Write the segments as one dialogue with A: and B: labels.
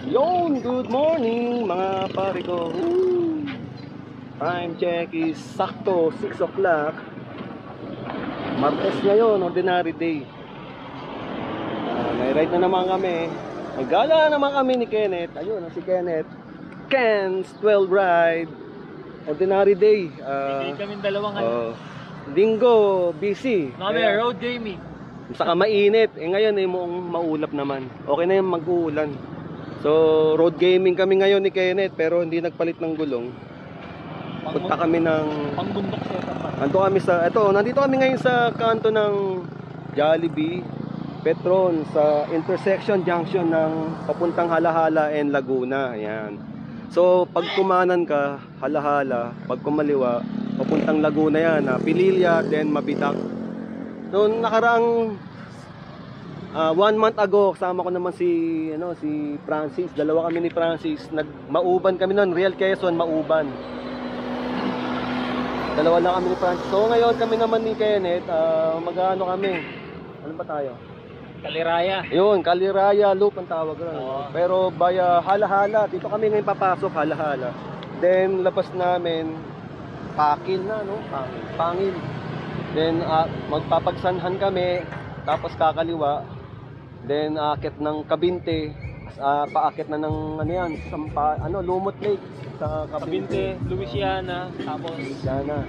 A: Yon, good morning mga pare ko. Woo! Time check is sakto 6 o'clock. Martes ngayon, ordinary day. May ride na naman kami. Nagala naman kami ni Kenneth. Ayun, si Kenneth. Ken's 12 ride. Ordinary day.
B: Hindi kami dalawang
A: Linggo, busy.
B: Kami road gaming.
A: Saka mainit. Ngayon mukhang maulap naman. Okay na yung mag-uulan. So, road gaming kami ngayon ni Kenneth, pero hindi nagpalit ng gulong. Punta kami ng
B: Pangbundok setup.
A: Nandito kami ngayon sa kanto ng Jollibee, Petron, sa intersection junction ng papuntang Halahala and Laguna. Ayan. So, pag kumanan ka, Halahala, pag kumaliwa, papuntang Laguna yan, Pililya, then Mabitak. Noong nakaraang 1 month ago, kasama ko naman si Francis. Dalawa kami ni Francis. Mauban kami noon, Real Quezon, Mauban. Dalawa lang kami ni Francis. So ngayon kami naman ni Kenneth, mag-ano kami. Ano ba tayo?
B: Kaliraya.
A: Yun, Kaliraya Loop ang tawag ron. Pero via Halahala, dito kami ngayon papasok, Halahala. Then labas namin Pakil na, no? Pangil. Then magpapagsanhan kami, tapos kakaliwa. Then aakit ng Kabinte, paakit na ng Lumot Lake sa
B: Kabinte, Louisiana, tapos
A: Louisiana.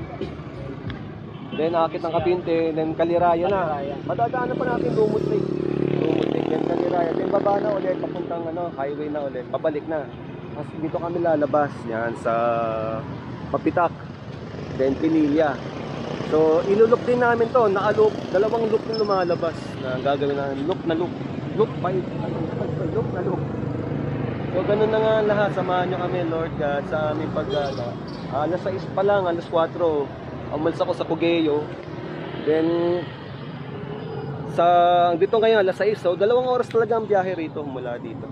A: Then aakit ng Kabinte, then Kaliraya na. Madadaanan pa natin Lumot Lake, then Kaliraya. Then baba na ulit, papuntang highway na ulit, pabalik na. Tapos dito kami lalabas, yan sa Mapitak, then Pililya. So, ilulok din namin to, naka-loop, dalawang loop yung lumalabas na gagawin namin, loop na loop. Loop na loop. So, ganun na nga lahat, samahan nyo kami, Lord God, sa aming paggala. Alas 6 pa lang, alas 4, umalis ako sa Cogeo. Then, dito ngayon, alas 6, so 2 oras talaga ang biyahe rito, mula dito.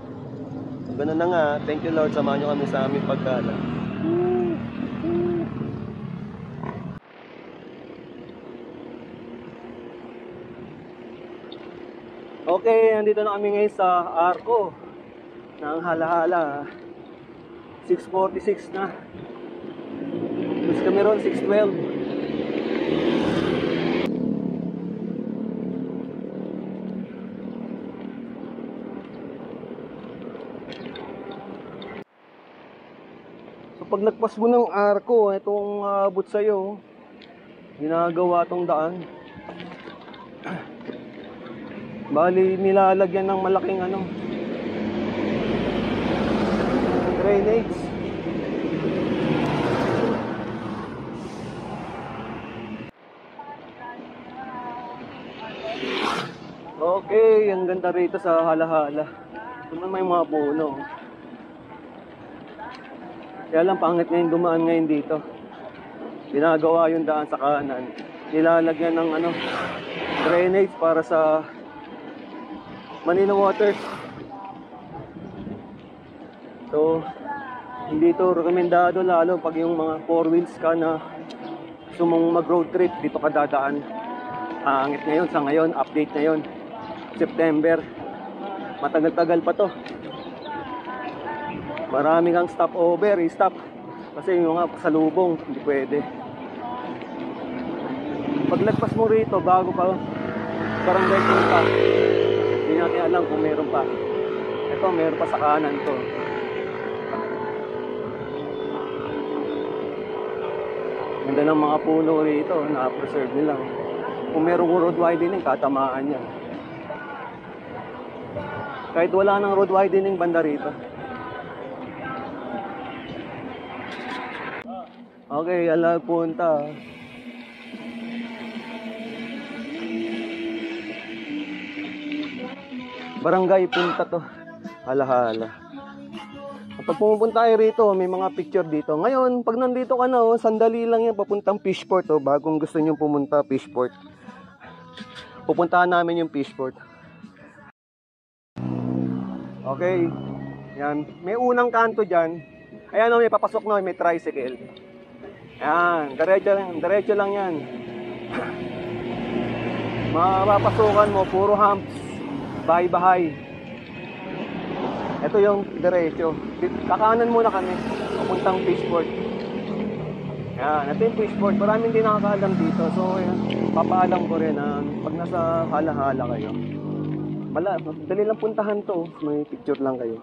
A: So, ganun na nga, thank you Lord, samahan nyo kami sa aming paggala. Okay, andito na kami ngayon sa Arco ng Halahala. 6:46 na. Tapos kami ron 6:12. So pag nagpas mo ng Arco, itong abot sa'yo, ginagawa tong daan. Bali, nilalagyan ng malaking drainage. Okay, ang ganda rito sa Halahala. Ito naman may mga puno. Kaya lang pangit ngayon dumaan ngayon dito. Ginagawa yung daan sa kanan. Nilalagyan ng drainage para sa Manila Water. So, hindi ito rekomendado lalo pag yung mga 4 wheels ka na sumong mag-road trip, dito ka dadaan. Angit ngayon, sa ngayon, update na yun. September. Matagal-tagal pa to. Marami kang stopover, i-stop. Kasi yung nga pasalubong, hindi pwede. Paglagpas mo rito, bago pa barangay punta, hindi natin alam kung meron pa. Ito, meron pa sa kanan to. Ganda ng mga puno rito, na-preserve nila. Kung merong road widening, katamaan yan. Kahit wala ng road widening banda rito. Okay, alag punta. Barangay punta to, Halahala. Pag pumupunta tayo rito, may mga picture dito. Ngayon, pag nandito ka na, sandali lang yan papuntang Fishport. Bagong gusto nyo pumunta, Fishport. Pupuntahan namin yung Fishport. Okay. Yan. May unang kanto dyan. Ayan, may papasok na, may tricycle. Yan. Diretso lang yan. Mapapasukan mo, puro humps. Bahay-bahay. Ito yung diretso. Kakanan muna kami. Papuntang Fishport. Yan, ito yung Fishport. Maraming hindi nakakaalam dito. So, yan, papaalam ko rin na pag nasa Hala-Hala kayo. Dali lang puntahan to. May picture lang kayo.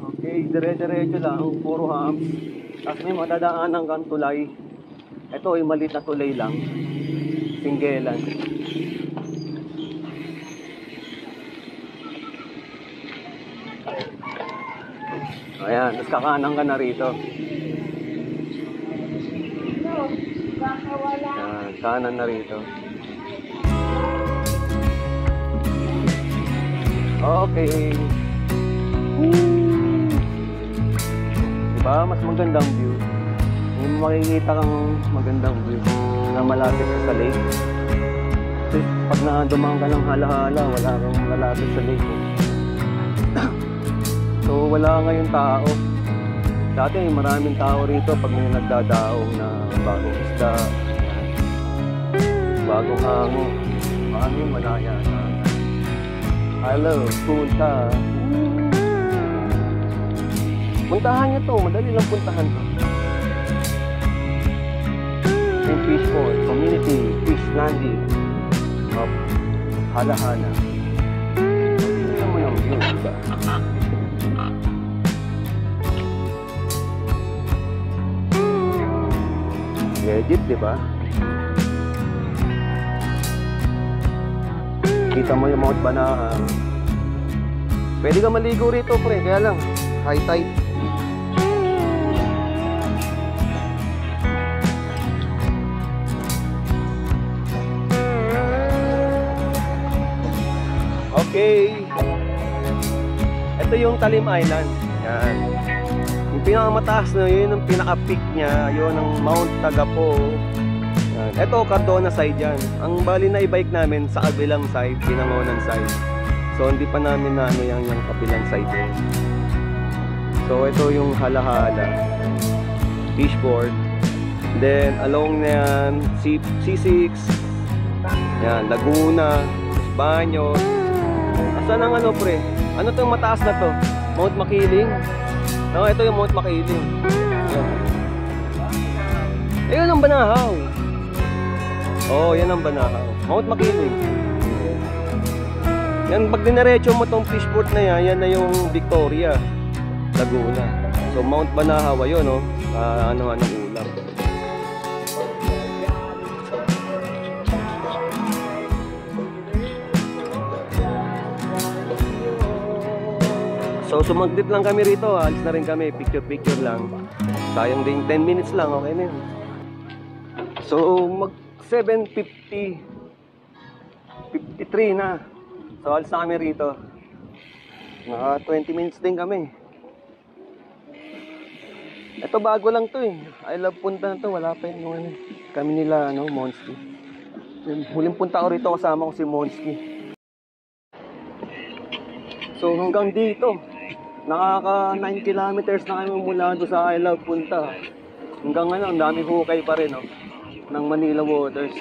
A: Okay, dire-diretso lang. Puro hams. Tapos may madadaanan kang tulay. Ito ay maliit na tulay lang. Singgelan. Ayan, tapos kakanan ka na rito. Ayan, kanan na rito. Okay. Diba? Mas magandang view. May makikita kang magandang view na malapit sa lake. Kasi pag dumaan ka ng Hala-Hala, wala kang malapit sa lake. So wala ngayon tao. Dati maraming tao rito pag may nagdadaong na bagong isda, bagong hango. Maraming malaya na. Hello, punta. Puntahan nyo to, madali lang puntahan to. Yung Fishport, community, fish landing of Hala-Hala. Hindi naman yung view, diba? Legit, diba? Kita mo yung Mount Banahaw. Pwede ka maligo rito, pre, kaya lang high tide. Okay. Ito yung Talim Island. Yan. Yung pinakamataas na yun, yung pinaka-peak niya, yun ang Mount Tagapo. Yan. Ito, Cardona side yan. Ang bali na i-bike namin sa kabilang side, Binangonan side. So, hindi pa namin na ano yung kabilang side yun. So, ito yung Hala-Hala. Fishport. Then, along na yan, C6. Yan, Laguna. Baños. Asan ang ano, pre? Ano itong mataas na to? Mount Makiling? No, ito yung Mount Makiling. Ayun ang Banahaw. Oh, yan ang Banahaw. Mount Makiling. Yan, pag diniretso mo tong Fishport na yan, yan na yung Victoria, Laguna. So, Mount Banahaw, yun, no? Ano-anong ulam. So sumaglit lang kami rito, alis na rin kami, picture lang. Sayang din 10 minutes lang, okay na yun. So mag 7:50, 53 na. So alis na kami rito. Naka 20 minutes din kami. Ito bago lang to eh. I love punta na to, wala pa yun ano. Kami nila Monski. Huling punta ko rito kasama ko si Monski. So hanggang dito nakaka 9 kilometers na kami mula doon sa I Love Punta. Hanggang ang dami hukay pa rin ng Manila Waters.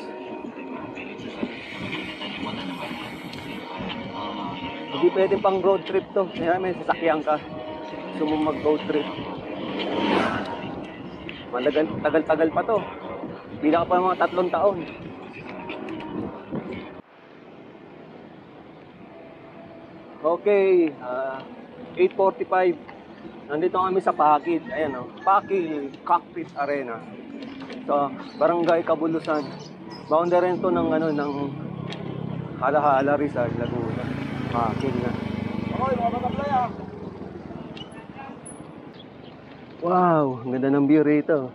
A: Hindi pwede pang road trip to. Kaya may sasakyan ka. Gusto mo mag road trip. Tagal-tagal pa to. Bila ka pa mga 3 taon. Okay, 8:45. Nandito kami sa Pakid. Ayan Pakid Cockpit Arena. So, Barangay Kabulusan. Boundary to ng ng Hala-Hala, Rizal, Laguna. Pakid na. Okay, mga batablay ah. Wow, ang ganda ng view rito.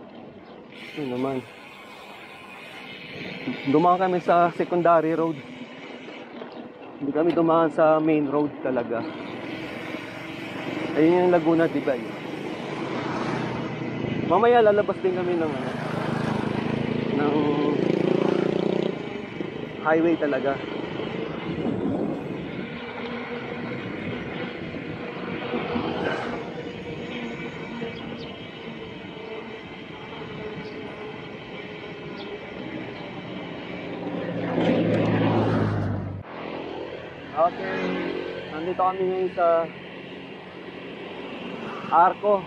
A: Ano naman. Dumaan kami sa secondary road. Hindi kami dumaan sa main road talaga. Ayun yung Laguna, diba yun? Mamaya lalabas din kami ng highway talaga. Okay. Nandito kami ngayon sa Arco,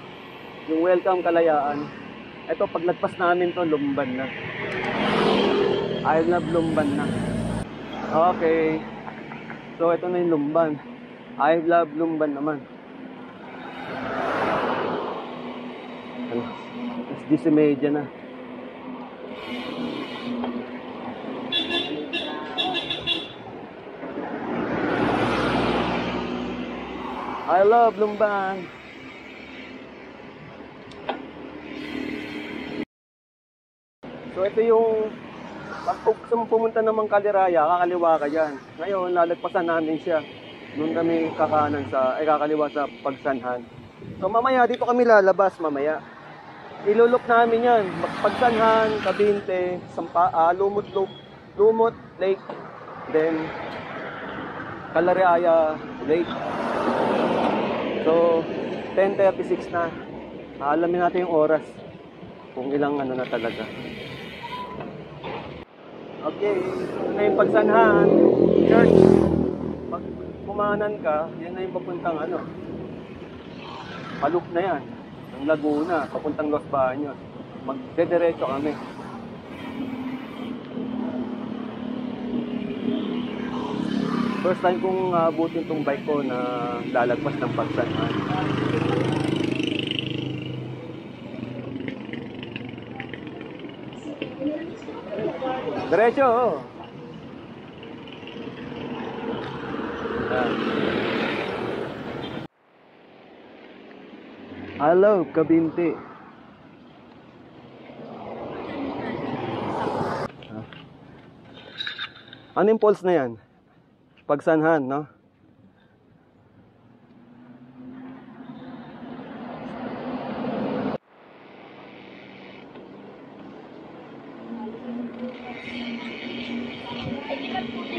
A: yung Welcome Kalayaan. Ito, paglagpas namin to, Lumban na. I love Lumban na. Okay. So, ito na yung Lumban. I love Lumban naman. Ano? It's 10:30 na. I love Lumban. So ito yung pag pumunta naman Kaliraya, kakaliwa ka dyan. Ngayon, lalagpasan namin siya. Doon kami kakaliwa sa Pagsanhan. So mamaya, dito kami lalabas mamaya. Ilulok namin yan. Pagsanhan, Kabinte, Lumot Lake, then Kaliraya Lake. So, 10:36 na. Alamin natin yung oras. Kung ilang ano na talaga. Okay, na yung Pagsanhan Church. Pag kumanan ka, yan na yung papuntang ano. Paluk na yan. Ang Laguna, papuntang Los Baños. Magdediretso kami. First time kong abutin tong bike ko na lalagpas ng Pagsanhan. Diretso, oh. Hello, Kabinte. Ano yung pulse na yan? Pagsanhan, no?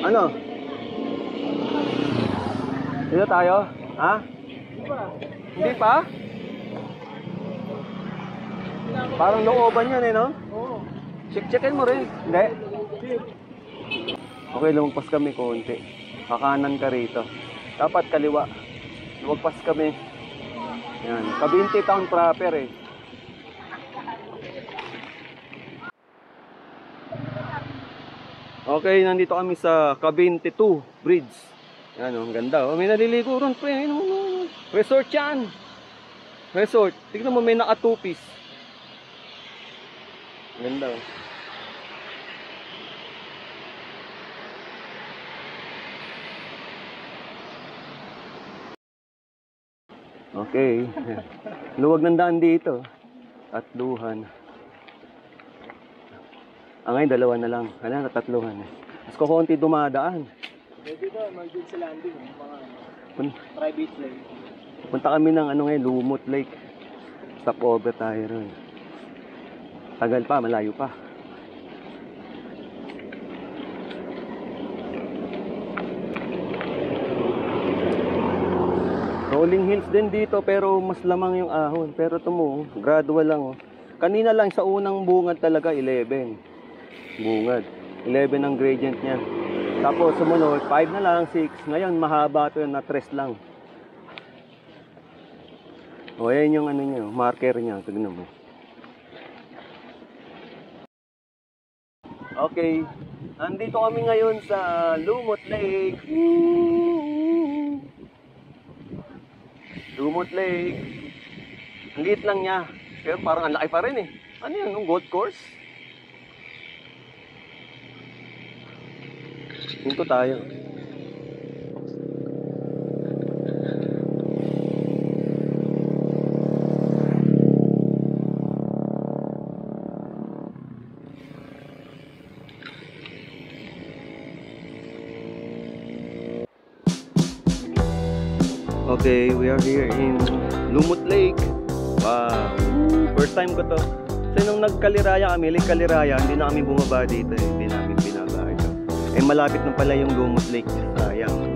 A: Ano? Dito tayo? Ha? Hindi pa? Parang looban yan eh, no?
B: Oo.
A: Check-checkin mo rin. Hindi? Okay, lumagpas kami konti. Kakanan ka rito. Dapat kaliwa. Lumagpas kami. Yan. Kabinte town proper eh. Okay, nandito kami sa Kabinte 2 Bridge. Yan, ang ganda. Oh, may naliligo ron, pre. Resort yan. Resort. Tignan mo, may naka 2-piece. Ganda. Oh. Okay. Luwag ng daan dito. At luhan. Ngayon, dalawa na lang. Ano, natatluhan. Mas kukunti dumadaan.
B: Pwede ba, emergency landing. Mga private lane.
A: Punta kami ng ano ngayon, Lumot Lake. Stop over tayo ron. Tagal pa, malayo pa. Rolling hills din dito pero mas lamang yung ahon. Pero ito mo, gradual lang. Oh. Kanina lang sa unang bungad talaga 11. Bungad. 11 ang gradient niya. Tapos sumunod, 5 na lang, 6. Ngayon mahaba ito na 3 lang. O yan yung ano niya, marker niya. Tignan mo. Okay. Nandito kami ngayon sa Lumot Lake. Lumot Lake. Ang liit lang niya. Pero parang ang laki pa rin eh. Ano yan? Ang golf course? Hinto tayo. Okay, we are here in Lumot Lake. Wow. First time ko to. Kasi nung nagkaliraya kami, Lake Kaliraya, hindi na kami bumaba dito eh. Hindi namin binaba ito. Eh malapit na pala yung Lumot Lake. Sayang.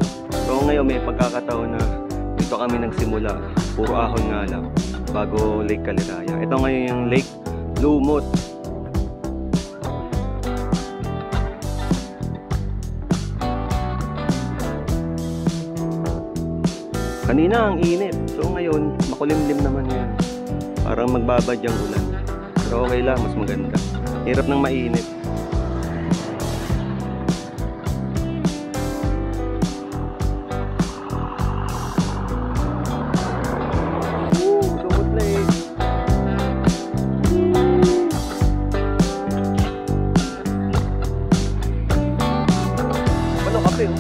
A: So ngayon may pagkakataon na dito kami nagsimula. Puro ahon nga lang. Bago Lake Kaliraya. Ito ngayon yung Lake Lumot. Kanina ang init. So ngayon, makulimlim naman yan. Parang magbabad yung ulan. Pero okay lang, mas maganda. Hirap ng mainit. Lumot Lake. Ano kape?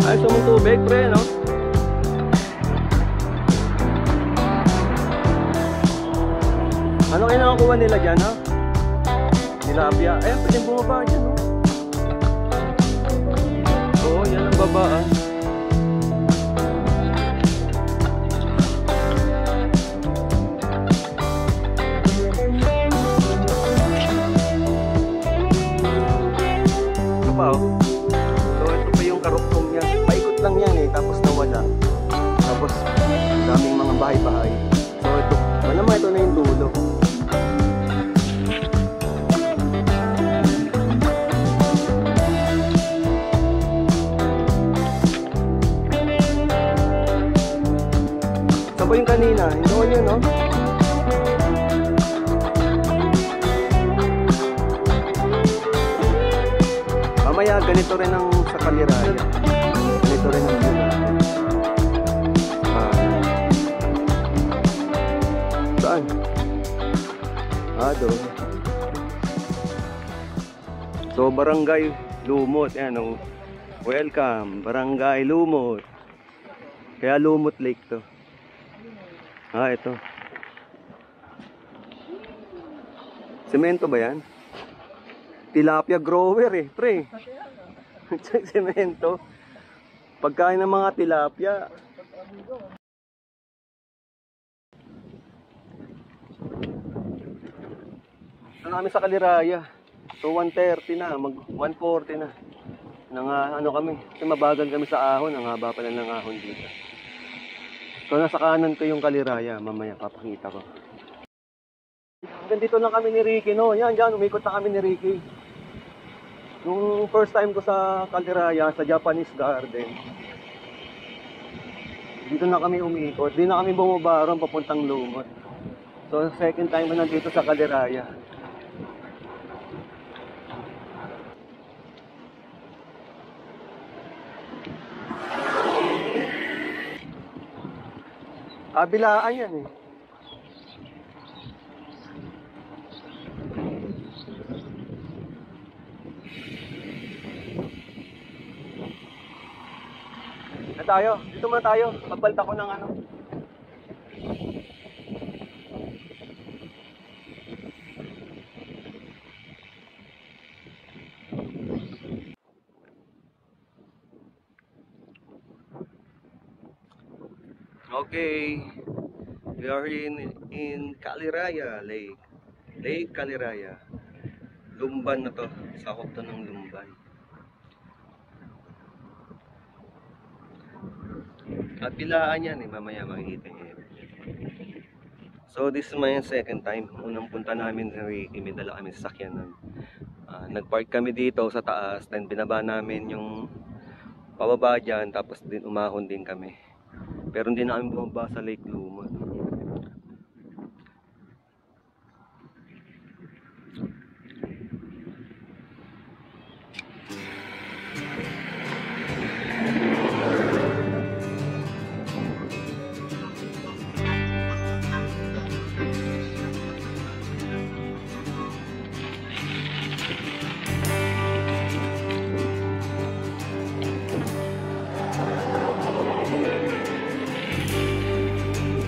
A: Ayos mong tubig, pre, no? Ano kayo nakakuha nila dyan, ha? Tilapia. Ayun, pwede bumaba dyan, no? Oo, yan ang baba, ah. Ito pa, oh. Karuktong niya. Paikot lang yan eh, tapos nawala. Tapos daming mga bahay-bahay. So ito, malamang ito na yung dulo. Sabo yung kanina, doon yun, no? Mamaya ganito rin ang sa Kaliraya. Ganito rin ang view natin. Saan? Doon. So Barangay Lumot. Ayan, oh. Welcome, Barangay Lumot. Kaya Lumot Lake to. Ito. Semento ba yan? Tilapia grower eh, pre. Semento. Pagkain ng mga tilapia. Ano kami sa Kaliraya? So 1:30 na, mag 1:40 na. Nang ano kami, kasi mabagal kami sa ahon, ang haba pala ng ahon dito. So nasa kanan ko yung Kaliraya, mamaya papakita ko. Hanggang dito lang kami ni Ricky, no? Yan, dyan, umikot na kami ni Ricky. Nung first time ko sa Kaliraya, sa Japanese Garden, dito na kami umiikot. Di na kami bumaba ron papuntang Lumot. So second time na nandito sa Kaliraya. Kabilaan yan eh. Tayo, dito muna tayo. Pagbalta ko ng ano. Okay. We are in Kaliraya Lake. Lake Kaliraya. Lumban na to. Sakop to ng Lumban. At pilaan yan eh, mamaya makikita niyo. So this is my second time. Unang punta namin sa Ricky, may dala kami sa sakyanan. Nagpark kami dito sa taas, then binaba namin yung pababa dyan, tapos din umahon din kami. Pero hindi na kami bumaba sa Lake Lumot.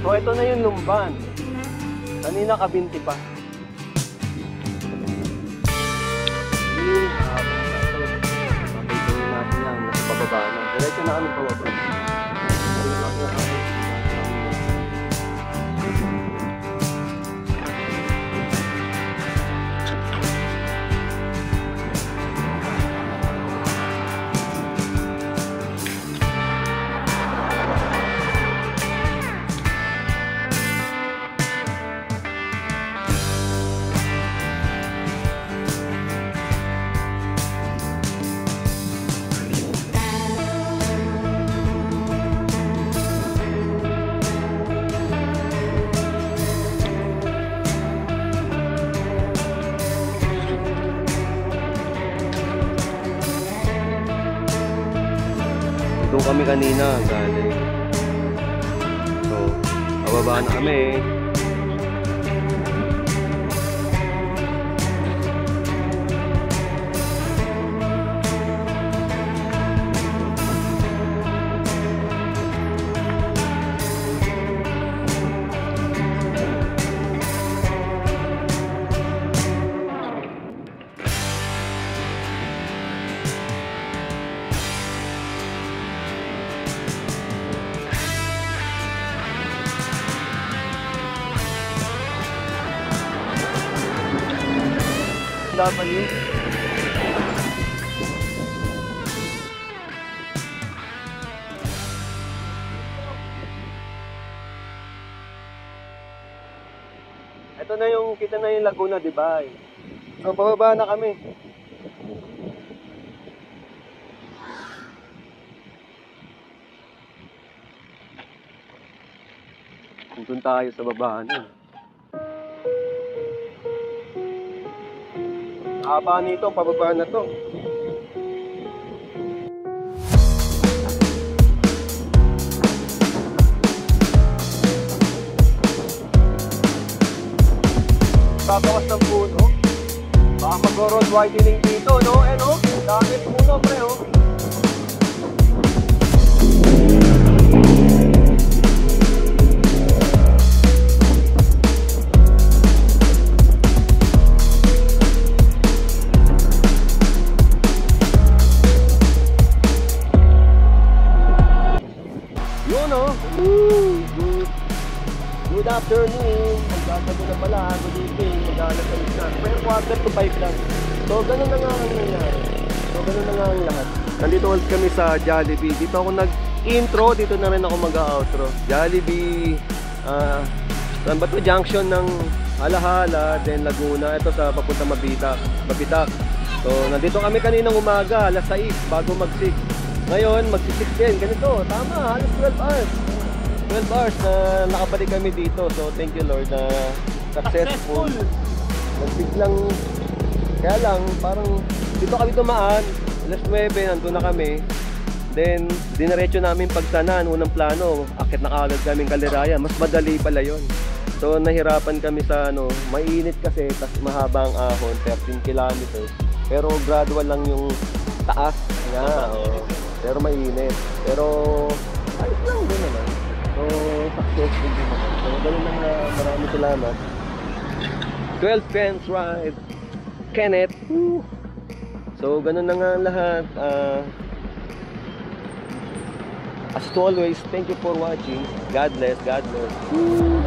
A: So ito na yung Lumban. Kanina kabinti pa. Pagkain natin lang nasa pababa na. Diretso na kami pababa. kami kanina galing. So, pababa na kami. Dapat yun. Ito na yung, kita na yung Laguna, di ba? So, pababa na kami. Doon tayo sa baba, ano. Haba nito, pababa na to. Tatawas ng puno. Baka mag-road widening dito, no? Eh, no? Dami puno, pre, oh. Good afternoon. Magkakago na pala. Good evening. Magkakago na. Pero quarter to 5 lang. So, ganun na nga ang nangyari. So, ganun na nga ang lahat. Nandito ulit kami sa Jollibee. Dito ako nag-intro. Dito na rin ako mag-outro. Jollibee. Saan ba ito? Junction ng Alahala. Then Laguna. Ito sa papunta Mabitak. So, nandito kami kaninang umaga. Alas 6 bago mag-6. Ngayon, mag-6 din. Ganito. Tama. Halos 12 hours. 12 hours na nakabalik kami dito. So, thank you Lord na successful. Nagbiglang, kaya lang, parang dito kami tumaan. Alas 9, nandun na kami. Then, dinaretso namin pagtanan. Unang plano, akit na kagad kaming Kaliraya. Mas madali pala yon. So, nahirapan kami sa ano, mainit kasi, tas mahabang ahon, 13 kilometers. Pero gradual lang yung taas nga. Pero mainit. Pero, ayos lang din naman. So, successful din naman. So, ganun lang na maraming salamat. 12 pence ride. Kenneth. Woo. So, ganun na nga lahat. As always, thank you for watching. God bless. God bless. Woo.